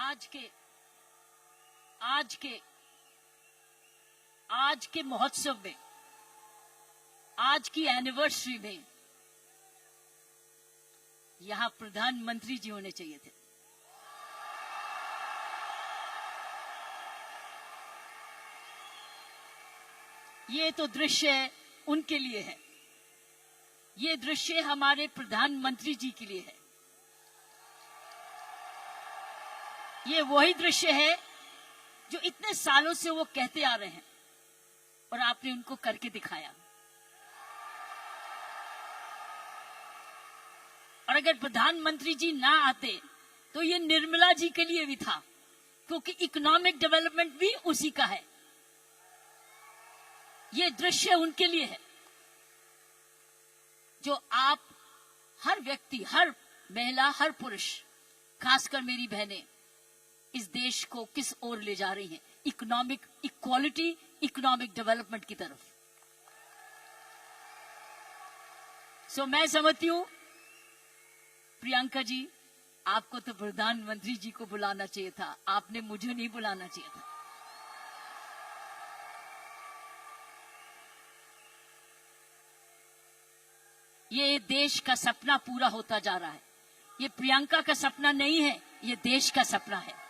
आज के महोत्सव में, आज की एनिवर्सरी में यहां प्रधानमंत्री जी होने चाहिए थे। ये तो दृश्य उनके लिए है, ये दृश्य हमारे प्रधानमंत्री जी के लिए है। ये वही दृश्य है जो इतने सालों से वो कहते आ रहे हैं और आपने उनको करके दिखाया। और अगर प्रधानमंत्री जी ना आते तो ये निर्मला जी के लिए भी था, क्योंकि इकोनॉमिक डेवलपमेंट भी उसी का है। ये दृश्य उनके लिए है जो आप हर व्यक्ति, हर महिला, हर पुरुष, खासकर मेरी बहनें इस देश को किस ओर ले जा रही हैं, इकोनॉमिक इक्वालिटी, इकोनॉमिक डेवलपमेंट की तरफ। सो मैं समझती हूं प्रियंका जी, आपको तो प्रधानमंत्री जी को बुलाना चाहिए था, आपने मुझे नहीं बुलाना चाहिए था। ये देश का सपना पूरा होता जा रहा है। ये प्रियंका का सपना नहीं है, ये देश का सपना है।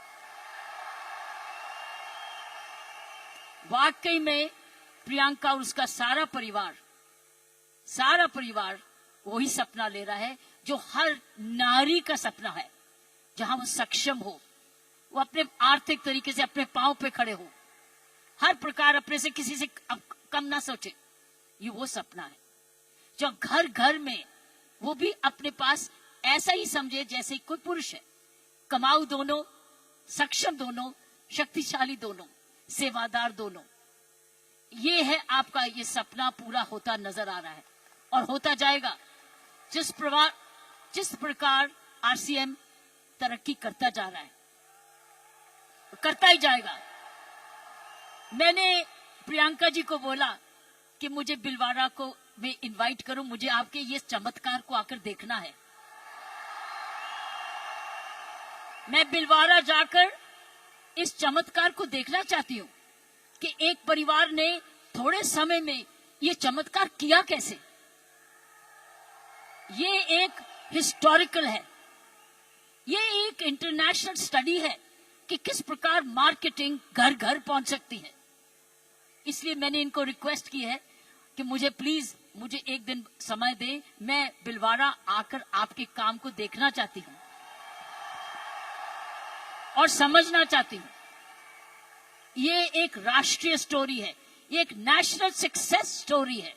वाकई में प्रियंका और उसका सारा परिवार वही सपना ले रहा है जो हर नारी का सपना है, जहां वो सक्षम हो, वो अपने आर्थिक तरीके से अपने पांव पे खड़े हो, हर प्रकार अपने से किसी से कम ना सोचे। ये वो सपना है जो घर घर में वो भी अपने पास ऐसा ही समझे जैसे कोई पुरुष है। कमाऊ दोनों, सक्षम दोनों, शक्तिशाली दोनों, सेवादार दोनों। ये है आपका, ये सपना पूरा होता नजर आ रहा है और होता जाएगा। जिस प्रकार आरसीएम तरक्की करता जा रहा है, करता ही जाएगा। मैंने प्रियंका जी को बोला कि मुझे बिलवाड़ा को मैं इनवाइट करूं, मुझे आपके ये चमत्कार को आकर देखना है। मैं बिलवाड़ा जाकर इस चमत्कार को देखना चाहती हूं कि एक परिवार ने थोड़े समय में ये चमत्कार किया कैसे। ये एक हिस्टोरिकल है, ये एक इंटरनेशनल स्टडी है कि किस प्रकार मार्केटिंग घर घर पहुंच सकती है। इसलिए मैंने इनको रिक्वेस्ट की है कि मुझे एक दिन समय दे, मैं बिलवाड़ा आकर आपके काम को देखना चाहती हूं और समझना चाहती हूं। ये एक राष्ट्रीय स्टोरी है, ये एक नेशनल सक्सेस स्टोरी है,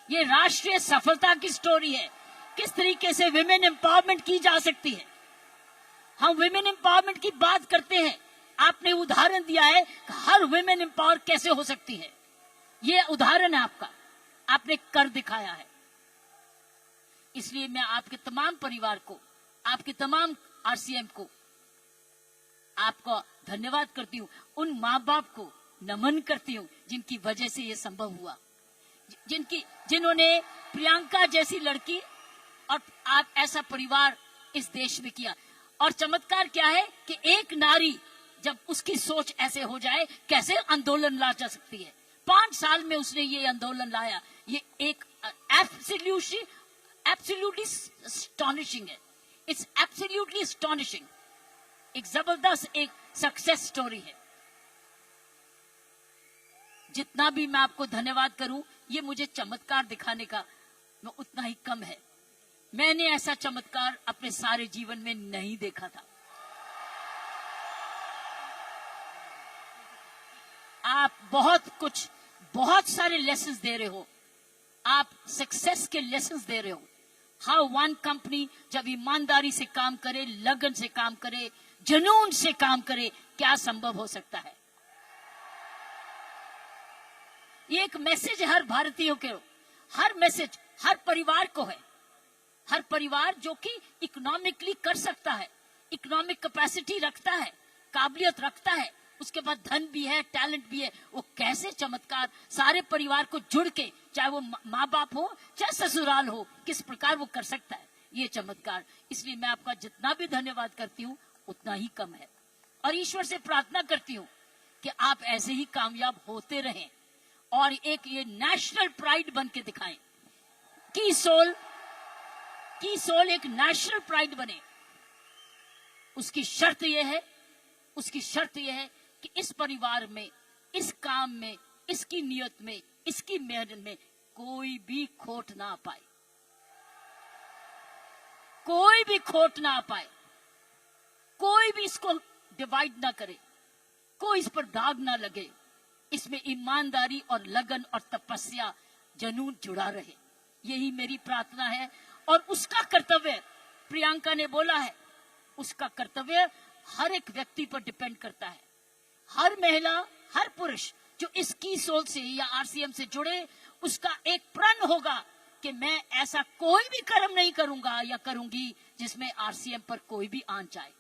ये राष्ट्रीय सफलता की स्टोरी है। किस तरीके से विमेन एम्पावरमेंट की जा सकती है। हम विमेन एम्पावरमेंट की बात करते हैं, आपने उदाहरण दिया है कि हर विमेन एम्पावर कैसे हो सकती है। ये उदाहरण है आपका, आपने कर दिखाया है। इसलिए मैं आपके तमाम परिवार को, आपके तमाम आरसीएम को, आपको धन्यवाद करती हूँ। उन माँ बाप को नमन करती हूँ जिनकी वजह से ये संभव हुआ, जिन्होंने प्रियंका जैसी लड़की और आप ऐसा परिवार इस देश में किया। और चमत्कार क्या है कि एक नारी जब उसकी सोच ऐसे हो जाए, कैसे आंदोलन ला जा सकती है। 5 साल में उसने ये आंदोलन लाया। ये एक एब्सोल्युटली एस्टॉनिशिंग है। It's absolutely astonishing. एक जबरदस्त एक सक्सेस स्टोरी है। जितना भी मैं आपको धन्यवाद करूं, ये मुझे चमत्कार दिखाने का उतना ही कम है। मैंने ऐसा चमत्कार अपने सारे जीवन में नहीं देखा था। आप बहुत सारे लेसन्स दे रहे हो, आप सक्सेस के लेसन्स दे रहे हो। हाउ वन कंपनी जब ईमानदारी से काम करे, लगन से काम करे, जुनून से काम करे, क्या संभव हो सकता है। ये एक मैसेज हर भारतीयों के, हर मैसेज हर परिवार को है। हर परिवार जो कि इकोनॉमिकली कर सकता है, इकोनॉमिक कैपेसिटी रखता है, काबिलियत रखता है, उसके बाद धन भी है, टैलेंट भी है, वो कैसे चमत्कार सारे परिवार को जुड़ के, चाहे वो माँ बाप हो चाहे ससुराल हो, किस प्रकार वो कर सकता है ये चमत्कार। इसलिए मैं आपका जितना भी धन्यवाद करती हूँ उतना ही कम है। और ईश्वर से प्रार्थना करती हूँ कि आप ऐसे ही कामयाब होते रहें और एक ये नेशनल प्राइड बन के दिखाएं। की सोल एक नेशनल प्राइड बने। उसकी शर्त यह है कि इस परिवार में, इस काम में, इसकी नियत में, इसकी मेहनत में कोई भी खोट ना पाए, कोई भी खोट ना पाए, कोई भी इसको डिवाइड ना करे, कोई इस पर दाग ना लगे। इसमें ईमानदारी और लगन और तपस्या, जुनून जुड़ा रहे। यही मेरी प्रार्थना है। और उसका कर्तव्य, प्रियंका ने बोला है, उसका कर्तव्य हर एक व्यक्ति पर डिपेंड करता है। हर महिला, हर पुरुष जो इस की सोल से या आरसीएम से जुड़े, उसका एक प्रण होगा कि मैं ऐसा कोई भी कर्म नहीं करूंगा या करूंगी जिसमें आरसीएम पर कोई भी आंच आए।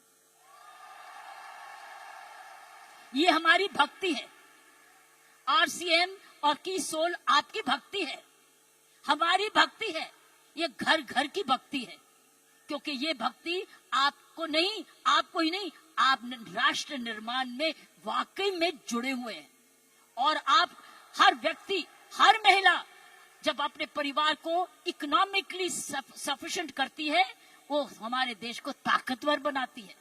ये हमारी भक्ति है। आरसीएम और की सोल आपकी भक्ति है, हमारी भक्ति है। ये घर घर की भक्ति है, क्योंकि ये भक्ति आपको ही नहीं, आप राष्ट्र निर्माण में वाकई में जुड़े हुए हैं। और आप हर व्यक्ति, हर महिला जब अपने परिवार को इकोनॉमिकली सफिशिएंट करती है, वो हमारे देश को ताकतवर बनाती है।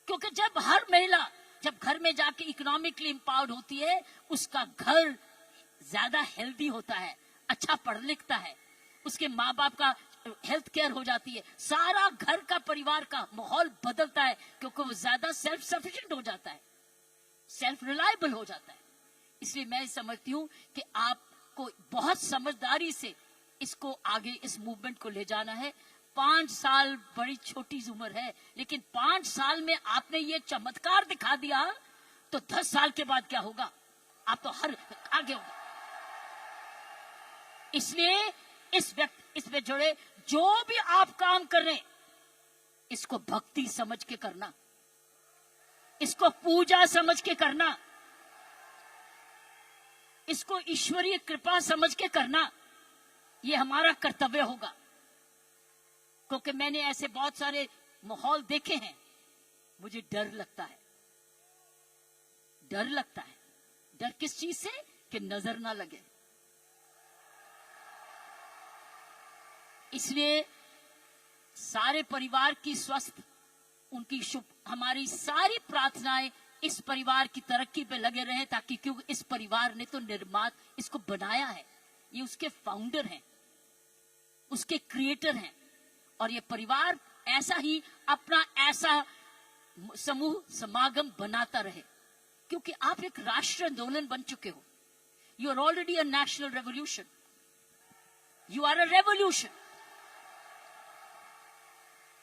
क्योंकि जब हर महिला जब घर में जाके इकोनॉमिकली एम्पावर्ड होती है, उसका घर ज्यादा हेल्दी होता है, अच्छा पढ़ लिखता है, उसके माँ बाप का हेल्थ केयर हो जाती है, सारा घर का परिवार का माहौल बदलता है, क्योंकि वो ज्यादा सेल्फ सफिशिएंट हो जाता है, सेल्फ रिलायबल हो जाता है। इसलिए मैं समझती हूँ कि आपको बहुत समझदारी से इसको आगे, इस मूवमेंट को ले जाना है। 5 साल बड़ी छोटी उम्र है, लेकिन 5 साल में आपने ये चमत्कार दिखा दिया, तो 10 साल के बाद क्या होगा? आप तो हर आगे होगा। इसलिए इसमें जुड़े जो भी आप काम कर रहे हैं, इसको भक्ति समझ के करना, इसको पूजा समझ के करना, इसको ईश्वरीय कृपा समझ के करना। ये हमारा कर्तव्य होगा। क्योंकि मैंने ऐसे बहुत सारे माहौल देखे हैं, मुझे डर लगता है। डर किस चीज से? कि नजर ना लगे। इसलिए सारे परिवार की स्वस्थ, उनकी शुभ, हमारी सारी प्रार्थनाएं इस परिवार की तरक्की पे लगे रहे, ताकि क्योंकि इस परिवार ने तो निर्माण इसको बनाया है, ये उसके फाउंडर हैं, उसके क्रिएटर हैं। और ये परिवार ऐसा ही अपना ऐसा समूह समागम बनाता रहे, क्योंकि आप एक राष्ट्रीय आंदोलन बन चुके हो। You are already a national revolution, you are a revolution.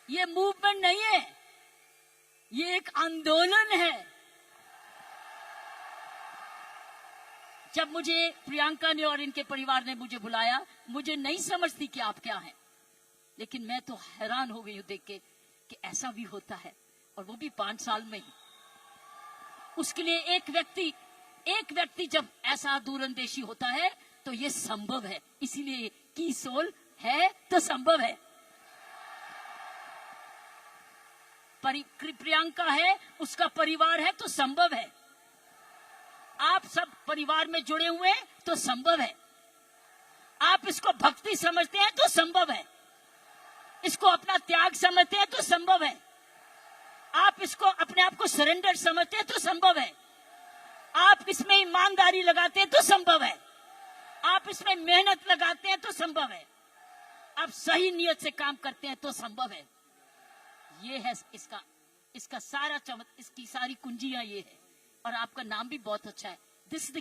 ये मूवमेंट नहीं है, ये एक आंदोलन है। जब मुझे प्रियंका ने और इनके परिवार ने मुझे बुलाया, मुझे नहीं समझती कि आप क्या हैं, लेकिन मैं तो हैरान हो गई हूं देख के कि ऐसा भी होता है, और वो भी 5 साल में ही। उसके लिए एक व्यक्ति जब ऐसा दूरंदेशी होता है तो ये संभव है। इसीलिए की सोल है तो संभव है, प्रियंका है, उसका परिवार है तो संभव है, आप सब परिवार में जुड़े हुए हैं तो संभव है, आप इसको भक्ति समझते हैं तो संभव है, इसको अपना त्याग समझते हैं तो संभव है, आप इसको अपने आप को सरेंडर समझते हैं तो संभव है, आप इसमें ईमानदारी लगाते हैं तो संभव है, आप इसमें मेहनत लगाते हैं तो संभव है, आप सही नियत से काम करते हैं तो संभव है। ये है इसका सारा इसकी सारी कुंजियां ये है। और आपका नाम भी बहुत अच्छा है, दिस इज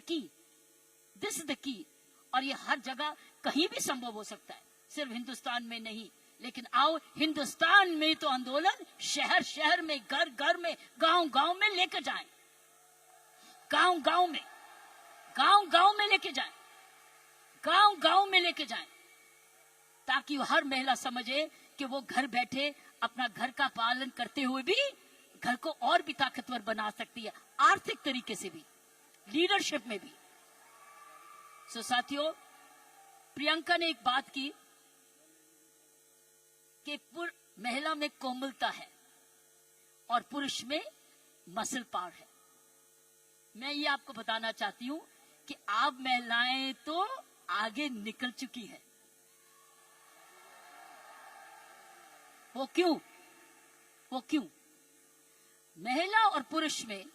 द की। और ये हर जगह कहीं भी संभव हो सकता है, सिर्फ हिंदुस्तान में नहीं। लेकिन आओ, हिंदुस्तान में तो आंदोलन शहर शहर में, घर घर में, गांव गांव में लेकर जाएं, गांव गांव में लेके जाएं, गांव गांव में लेके जाएं, ताकि हर महिला समझे कि वो घर बैठे अपना घर का पालन करते हुए भी घर को और भी ताकतवर बना सकती है, आर्थिक तरीके से भी, लीडरशिप में भी। सो साथियों, प्रियंका ने एक बात की कि महिला में कोमलता है और पुरुष में मसल पावर है। मैं ये आपको बताना चाहती हूं कि आप महिलाएं तो आगे निकल चुकी है। वो क्यों? महिला और पुरुष में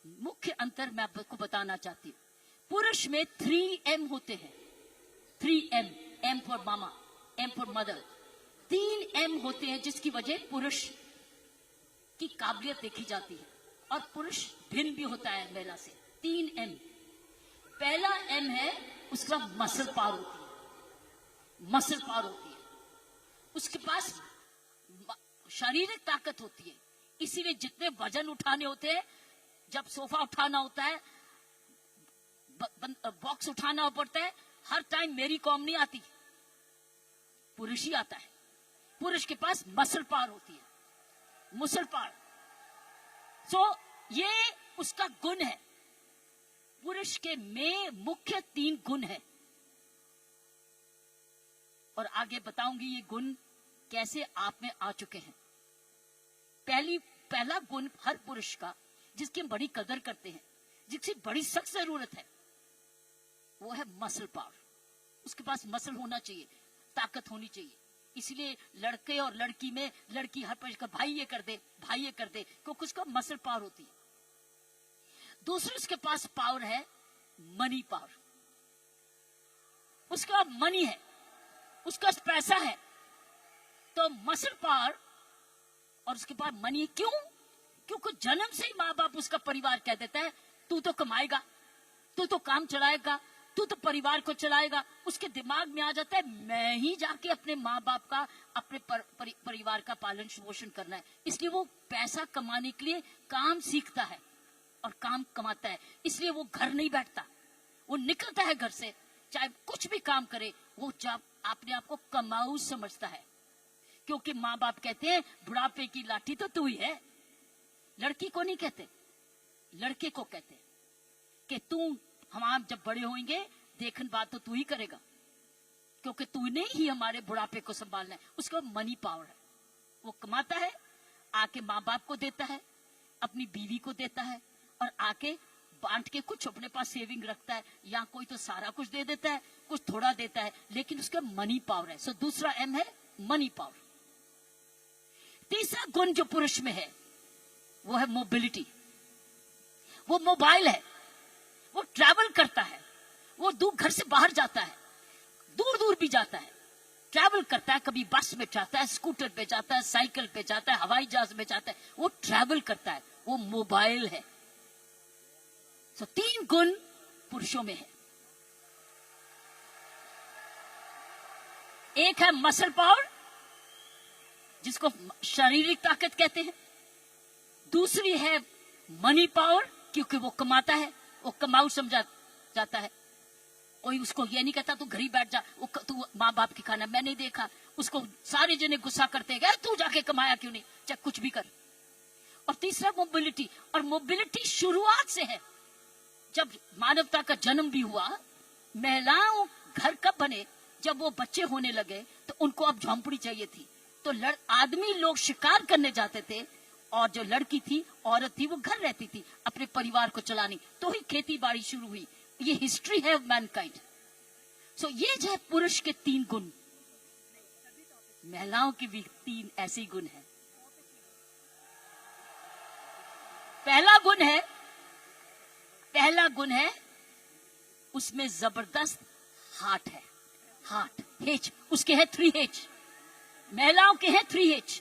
मुख्य अंतर मैं आपको बताना चाहती हूं। पुरुष में 3M होते हैं। 3M, M for mama, M for mother. 3M होते हैं जिसकी वजह पुरुष की काबिलियत देखी जाती है और पुरुष भिन्न भी होता है महिला से। 3M। पहला M है उसका मसल पावर होती है, मसल पावर होती है। उसके पास शारीरिक ताकत होती है, इसीलिए जितने वजन उठाने होते हैं, जब सोफा उठाना होता है, बॉक्स उठाना पड़ता है, हर टाइम मेरी कॉम नहीं आती, पुरुष ही आता है। पुरुष के पास मसल पावर होती है, मसल पावर। सो ये उसका गुण है। पुरुष के में मुख्य 3 गुण है और आगे बताऊंगी ये गुण कैसे आप में आ चुके हैं। पहला गुण हर पुरुष का जिसकी हम बड़ी कदर करते हैं, जिसकी बड़ी सख्त जरूरत है, वो है मसल पावर। उसके पास मसल होना चाहिए, ताकत होनी चाहिए। इसलिए लड़के और लड़की में लड़की हर पुरुष का भाई ये कर दे, भाई ये कर दे, क्योंकि उसका मसल पावर होती है। दूसरे उसके पास पावर है मनी पावर। उसका मनी है, उसका पैसा है, तो मसल पावर और उसके पास मनी। क्यों? क्योंकि जन्म से ही माँ बाप उसका परिवार कह देता है तू तो कमाएगा, तू तो काम चलाएगा, तू तो परिवार को चलाएगा। उसके दिमाग में आ जाता है मैं ही जाके अपने माँ बाप का, अपने परिवार का पालन पोषण करना है। इसलिए वो पैसा कमाने के लिए काम सीखता है और काम कमाता है। इसलिए वो घर नहीं बैठता, वो निकलता है घर से, चाहे कुछ भी काम करे, वो जब अपने आप को कमाऊ समझता है। क्योंकि माँ बाप कहते हैं बुढ़ापे की लाठी तो तू ही है। लड़की को नहीं कहते, लड़के को कहते कि तू, हम जब बड़े होंगे देखन बात तो तू ही करेगा, क्योंकि तूने ही हमारे बुढ़ापे को संभालना है। उसका मनी पावर है, वो कमाता है, आके माँ बाप को देता है, अपनी बीवी को देता है और आके बांट के कुछ अपने पास सेविंग रखता है, या कोई तो सारा कुछ दे देता है, कुछ थोड़ा देता है, लेकिन उसका मनी पावर है। सो दूसरा M है मनी पावर। तीसरा गुण जो पुरुष में है वो है मोबिलिटी। वो मोबाइल है, वो ट्रैवल करता है, वो दूर घर से बाहर जाता है, दूर दूर भी जाता है, ट्रैवल करता है। कभी बस में जाता है, स्कूटर पे जाता है, साइकिल पे जाता है, हवाई जहाज में जाता है, वो ट्रैवल करता है, वो मोबाइल है। तो 3 गुण पुरुषों में है। एक है मसल पावर जिसको शारीरिक ताकत कहते हैं। दूसरी है मनी पावर, क्योंकि वो कमाता है, वो कमाऊ समझा जाता है। कोई उसको ये नहीं कहता तू घर ही बैठ जा, तू माँ बाप की खाना। मैं नहीं देखा उसको सारे जने गुस्सा करते हैं तू जाके कमाया क्यों नहीं, चाहे कुछ भी कर। और तीसरा मोबिलिटी, और मोबिलिटी शुरुआत से है। जब मानवता का जन्म भी हुआ, महिलाओं घर कब बने, जब वो बच्चे होने लगे तो उनको अब झोंपड़ी चाहिए थी। तो आदमी लोग शिकार करने जाते थे और जो लड़की थी, औरत थी, वो घर रहती थी अपने परिवार को चलानी। तो ही खेती बाड़ी शुरू हुई। ये हिस्ट्री है मैनकाइंड। सो ये जो है पुरुष के 3 गुण, महिलाओं के भी 3 ऐसे गुण हैं। पहला गुण है उसमें जबरदस्त हार्ट है, हार्ट, H, उसके है 3H। महिलाओं के हैं 3H,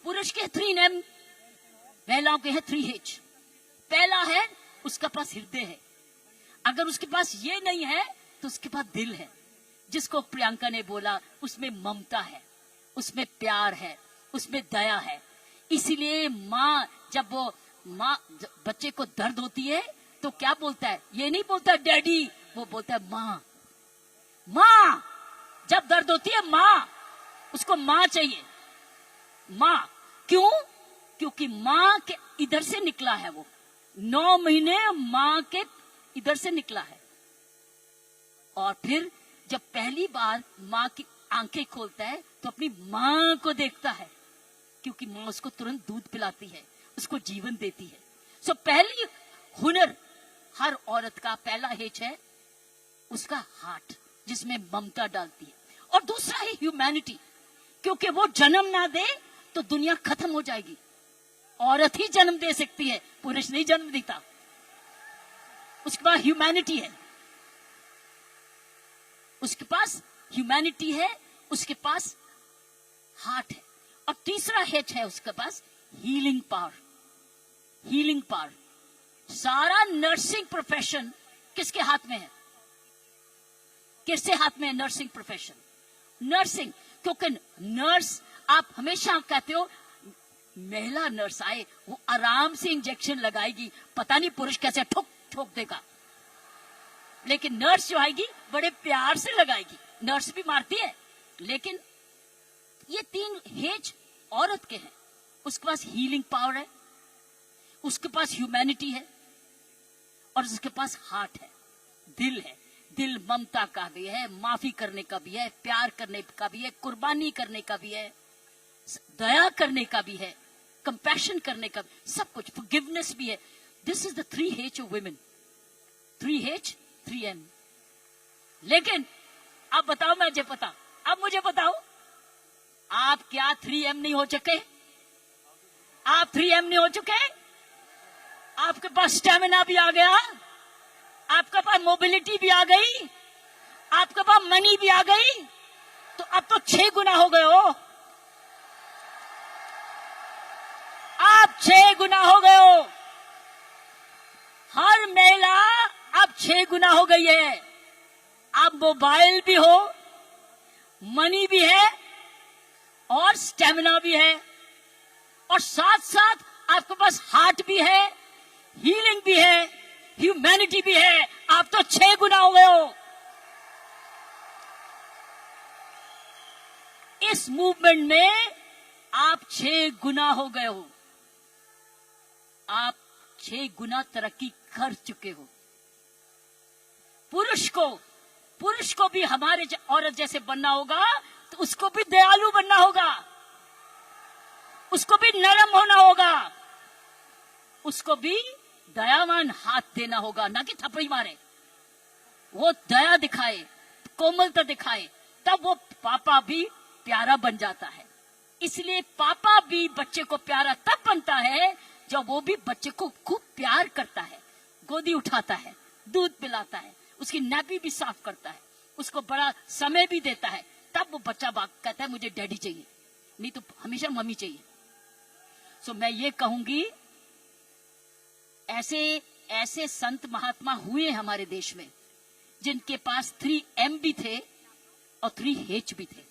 पुरुष के 3M, महिलाओं के हैं 3H। पहला है उसका पास हृदय है। अगर उसके पास ये नहीं है तो उसके पास दिल है, जिसको प्रियंका ने बोला, उसमें ममता है, उसमें प्यार है, उसमें दया है। इसीलिए जब बच्चे को दर्द होती है तो क्या बोलता है? ये नहीं बोलता डैडी, वो बोलता है माँ। जब दर्द होती है माँ, उसको माँ चाहिए, माँ। क्यों? क्योंकि माँ के इधर से निकला है, वो 9 महीने माँ के इधर से निकला है। और फिर जब पहली बार माँ की आंखें खोलता है तो अपनी माँ को देखता है, क्योंकि माँ उसको तुरंत दूध पिलाती है, उसको जीवन देती है। सो पहली हुनर हर औरत का पहला हेच है उसका हार्ट, जिसमें ममता डालती है, और दूसरा है ह्यूमैनिटी, क्योंकि वो जन्म ना दे तो दुनिया खत्म हो जाएगी। औरत ही जन्म दे सकती है, पुरुष नहीं जन्म देता। उसके पास ह्यूमैनिटी है, उसके पास ह्यूमैनिटी है, उसके पास हार्ट है, और तीसरा हेच है उसके पास हीलिंग पावर। हीलिंग पावर, सारा नर्सिंग प्रोफेशन किसके हाथ में है? किसके हाथ में है नर्सिंग प्रोफेशन? नर्सिंग, क्योंकि नर्स, आप हमेशा कहते हो महिला नर्स आए वो आराम से इंजेक्शन लगाएगी, पता नहीं पुरुष कैसे ठोक ठोक देगा, लेकिन नर्स जो आएगी बड़े प्यार से लगाएगी। नर्स भी मारती है, लेकिन ये तीन हेज औरत के हैं। उसके पास हीलिंग पावर है, उसके पास ह्यूमैनिटी है, और उसके पास हार्ट है, दिल है। दिल ममता का भी है, माफी करने का भी है, प्यार करने का भी है, कुर्बानी करने का भी है, दया करने का भी है, कंपैशन करने का भी, सब कुछ, फॉरगिवनेस भी है। This is the 3H of women, 3H 3M। लेकिन अब बताओ, मुझे बताओ, आप क्या 3M नहीं हो चुके? आप 3M नहीं हो चुके? आपके पास स्टेमिना भी आ गया, आपके पास मोबिलिटी भी आ गई, आपके पास मनी भी आ गई, तो अब तो 6 गुना हो गए हो। आप 6 गुना हो गए हो। हर महिला अब 6 गुना हो गई है। अब मोबाइल भी हो, मनी भी है, और स्टेमिना भी है, और साथ साथ आपके पास हार्ट भी है, हीलिंग भी है, ह्यूमैनिटी भी है। आप तो 6 गुना हो गए हो। इस मूवमेंट में आप 6 गुना हो गए हो। आप 6 गुना तरक्की कर चुके हो। पुरुष को भी हमारे औरत जैसे बनना होगा, तो उसको भी दयालु बनना होगा, उसको भी नरम होना होगा, उसको भी दयावान हाथ देना होगा, ना कि थप्पड़ी मारे। वो दया दिखाए, कोमलता दिखाए, तब वो पापा भी प्यारा बन जाता है। इसलिए पापा भी बच्चे को प्यारा तब बनता है जब वो भी बच्चे को खूब प्यार करता है, गोदी उठाता है, दूध पिलाता है, उसकी नैपी भी साफ करता है, उसको बड़ा समय भी देता है। तब वो बच्चा कहता है मुझे डैडी चाहिए, नहीं तो हमेशा मम्मी चाहिए। सो मैं ये कहूंगी, ऐसे संत महात्मा हुए हमारे देश में जिनके पास 3M भी थे और 3H भी थे,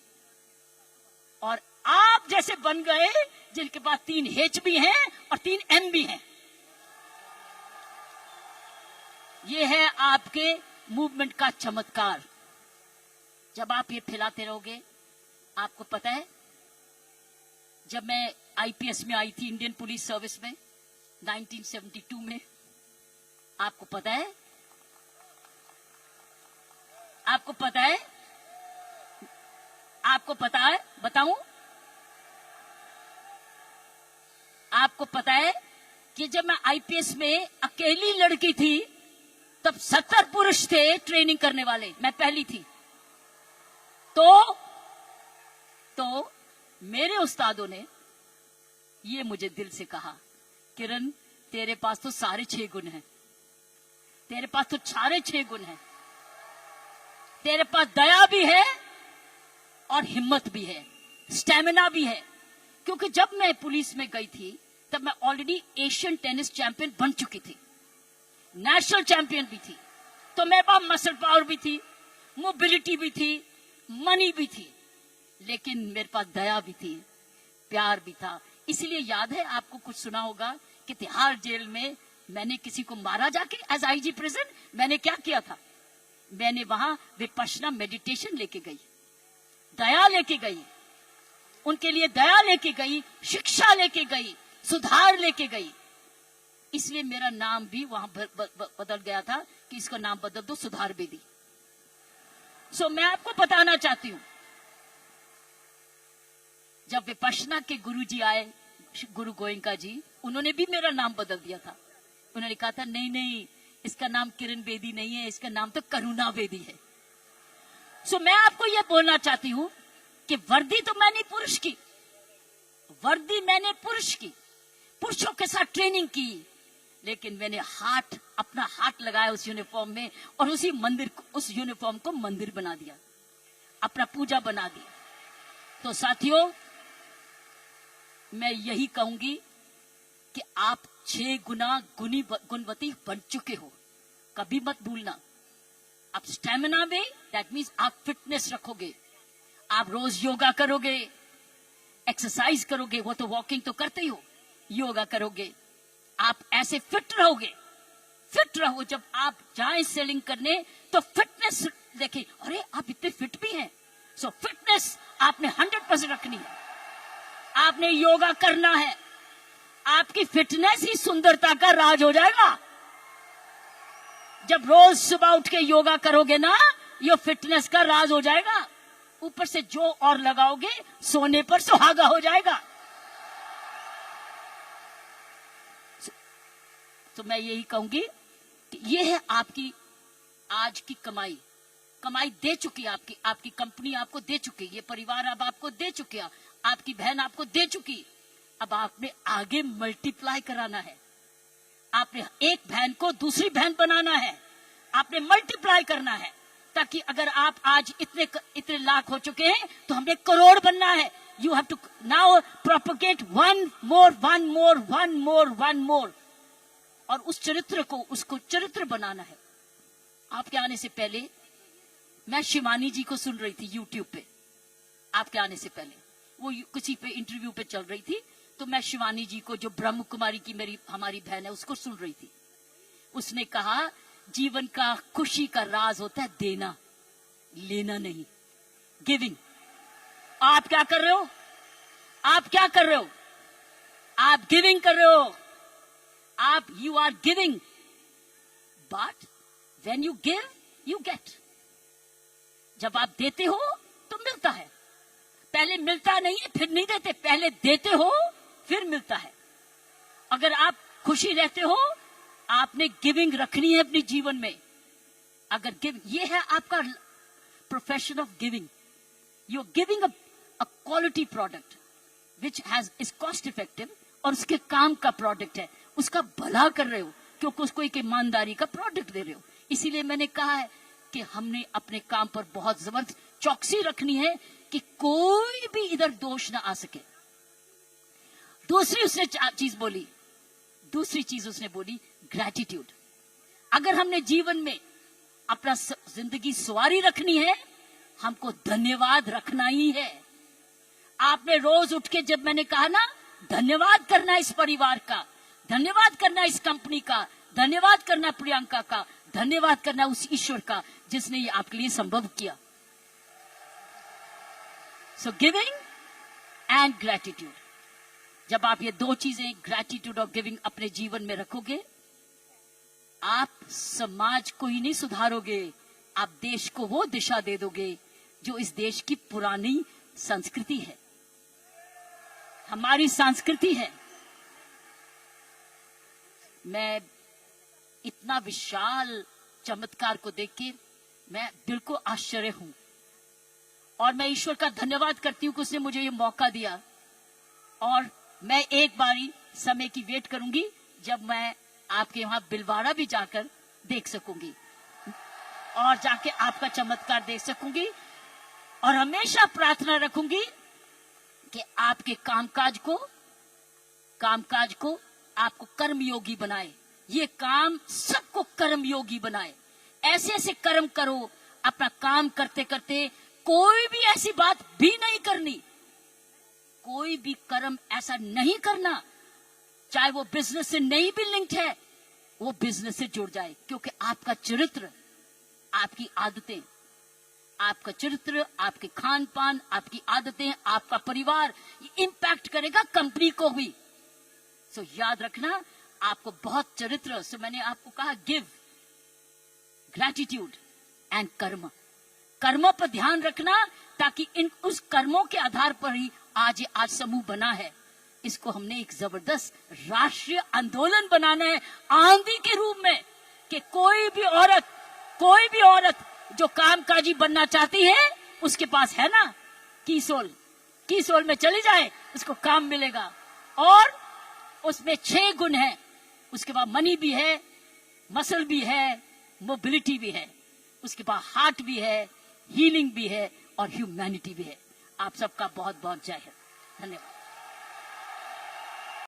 और आप जैसे बन गए जिनके पास 3H भी हैं और 3M भी हैं। ये है आपके मूवमेंट का चमत्कार। जब आप ये फैलाते रहोगे, आपको पता है, जब मैं IPS में आई थी, इंडियन पुलिस सर्विस में 1972 में, आपको पता है, आपको पता है, बताऊं? आपको पता है कि जब मैं IPS में अकेली लड़की थी, तब 70 पुरुष थे ट्रेनिंग करने वाले, मैं पहली थी। तो मेरे उस्तादों ने ये मुझे दिल से कहा, किरण तेरे पास तो सारे 6 गुण हैं, तेरे पास तो सारे 6 गुण हैं, तेरे पास दया भी है और हिम्मत भी है, स्टेमिना भी है। क्योंकि जब मैं पुलिस में गई थी तब मैं ऑलरेडी एशियन टेनिस चैंपियन बन चुकी थी, नेशनल चैंपियन भी थी, तो मेरे पास मसल पावर भी थी, मोबिलिटी भी थी, मनी भी थी, लेकिन मेरे पास दया भी थी, प्यार भी था। इसलिए याद है आपको, कुछ सुना होगा कि तिहाड़ जेल में मैंने किसी को मारा जाके, एज IG प्रिजन मैंने क्या किया था, मैंने वहां विपश्यना मेडिटेशन लेके गई, दया लेके गई, उनके लिए दया लेके गई, शिक्षा लेके गई, सुधार लेके गई। इसलिए मेरा नाम भी वहां बदल गया था कि इसका नाम बदल दो, सुधार बेदी। सो मैं आपको बताना चाहती हूं, जब विपश्यना के गुरु जी आए, गुरु गोयंका जी, उन्होंने भी मेरा नाम बदल दिया था। उन्होंने कहा था नहीं नहीं, इसका नाम किरण बेदी नहीं है, इसका नाम तो करुणा बेदी है। सो मैं आपको यह बोलना चाहती हूं कि वर्दी तो मैंने पुरुष की, वर्दी मैंने पुरुष की, पुरुषों के साथ ट्रेनिंग की, लेकिन मैंने अपना हाथ लगाया उस यूनिफॉर्म में और उस यूनिफॉर्म को मंदिर बना दिया, अपना पूजा बना दिया। तो साथियों, मैं यही कहूंगी कि आप 6 गुना गुणवती बन चुके हो, कभी मत भूलना। आप स्टेमिना में, दैट मीन्स आप फिटनेस रखोगे, आप रोज योगा करोगे, एक्सरसाइज करोगे, वो तो वॉकिंग तो करते ही हो, योगा करोगे, आप ऐसे फिट रहोगे। फिट रहो, जब आप जाएं सेलिंग करने तो फिटनेस देखें, अरे आप इतने फिट भी हैं। सो फिटनेस आपने 100% रखनी है, आपने योगा करना है, आपकी फिटनेस ही सुंदरता का राज हो जाएगा। जब रोज सुबह उठ के योगा करोगे ना, ये फिटनेस का राज हो जाएगा। ऊपर से जो और लगाओगे, सोने पर सुहागा हो जाएगा। तो मैं यही कहूंगी कि ये है आपकी आज की कमाई। कमाई दे चुकी है आपकी कंपनी आपको दे चुकी, ये परिवार अब आपको दे चुके, आपकी बहन आपको दे चुकी। अब आपने आगे मल्टीप्लाई कराना है, आपने एक बहन को दूसरी बहन बनाना है, आपने मल्टीप्लाई करना है, ताकि अगर आप आज इतने लाख हो चुके हैं तो हमने करोड़ बनना है। You have to now propagate one more, और उस चरित्र को, उसको चरित्र बनाना है। आपके आने से पहले मैं शिवानी जी को सुन रही थी यूट्यूब पे, आपके आने से पहले वो किसी पे इंटरव्यू पे चल रही थी, तो मैं शिवानी जी को, जो ब्रह्म कुमारी की हमारी बहन है, उसको सुन रही थी। उसने कहा जीवन का खुशी का राज होता है देना, लेना नहीं, गिविंग। आप क्या कर रहे हो? आप क्या कर रहे हो? आप गिविंग कर रहे हो, आप you are giving, but when you give you get. जब आप देते हो तो मिलता है, पहले मिलता नहीं है फिर नहीं देते, पहले देते हो फिर मिलता है। अगर आप खुशी रहते हो, आपने गिविंग रखनी है अपने जीवन में। अगर ये है आपका profession of giving, you are giving a quality product which is cost effective, और उसके काम का प्रोडक्ट है, उसका भला कर रहे हो, क्योंकि उसको एक ईमानदारी का प्रोडक्ट दे रहे हो। इसीलिए मैंने कहा है कि हमने अपने काम पर बहुत जबरदस्त चौकसी रखनी है कि कोई भी इधर दोष ना आ सके। दूसरी चीज उसने बोली ग्रैटिट्यूड। अगर हमने जीवन में अपना जिंदगी सवारी रखनी है, हमको धन्यवाद रखना ही है। आपने रोज उठ के, जब मैंने कहा ना, धन्यवाद करना इस परिवार का, धन्यवाद करना इस कंपनी का, धन्यवाद करना प्रियंका का, धन्यवाद करना उस ईश्वर का जिसने ये आपके लिए संभव किया। सो गिविंग एंड ग्रैटिट्यूड, जब आप ये दो चीजें, ग्रैटिट्यूड और गिविंग, अपने जीवन में रखोगे, आप समाज को ही नहीं सुधारोगे, आप देश को वो दिशा दे दोगे जो इस देश की पुरानी संस्कृति है, हमारी संस्कृति है। मैं इतना विशाल चमत्कार को देख के मैं दिल को आश्चर्य हूं, और मैं ईश्वर का धन्यवाद करती हूं कि उसने मुझे ये मौका दिया। और मैं एक बारी समय की वेट करूंगी जब मैं आपके वहां बिलवाड़ा भी जाकर देख सकूंगी और जाके आपका चमत्कार देख सकूंगी, और हमेशा प्रार्थना रखूंगी कि आपके कामकाज को आपको कर्मयोगी बनाए, ये काम सबको कर्मयोगी बनाए। ऐसे ऐसे कर्म करो, अपना काम करते करते कोई भी ऐसी बात भी नहीं करनी, कोई भी कर्म ऐसा नहीं करना, चाहे वो बिजनेस से नहीं भी लिंक्ड है, वो बिजनेस से जुड़ जाए, क्योंकि आपका चरित्र, आपकी आदतें, आपका चरित्र, आपके खान पान, आपकी आदतें, आपका परिवार, ये इंपैक्ट करेगा कंपनी को भी। सो याद रखना, आपको बहुत चरित्र, सो मैंने आपको कहा गिव, ग्रैटिट्यूड एंड कर्म। कर्मों पर ध्यान रखना, ताकि उस कर्मों के आधार पर ही आज समूह बना है। इसको हमने एक जबरदस्त राष्ट्रीय आंदोलन बनाना है, आंधी के रूप में, कि कोई भी औरत जो कामकाजी बनना चाहती है, उसके पास है ना कीसोल में चली जाए, उसको काम मिलेगा। और उसमें 6 गुण है, उसके बाद मनी भी है, मसल भी है, मोबिलिटी भी है, उसके बाद हार्ट भी है, हीलिंग भी है और ह्यूमैनिटी भी है। आप सबका बहुत बहुत जय हिंद, धन्यवाद।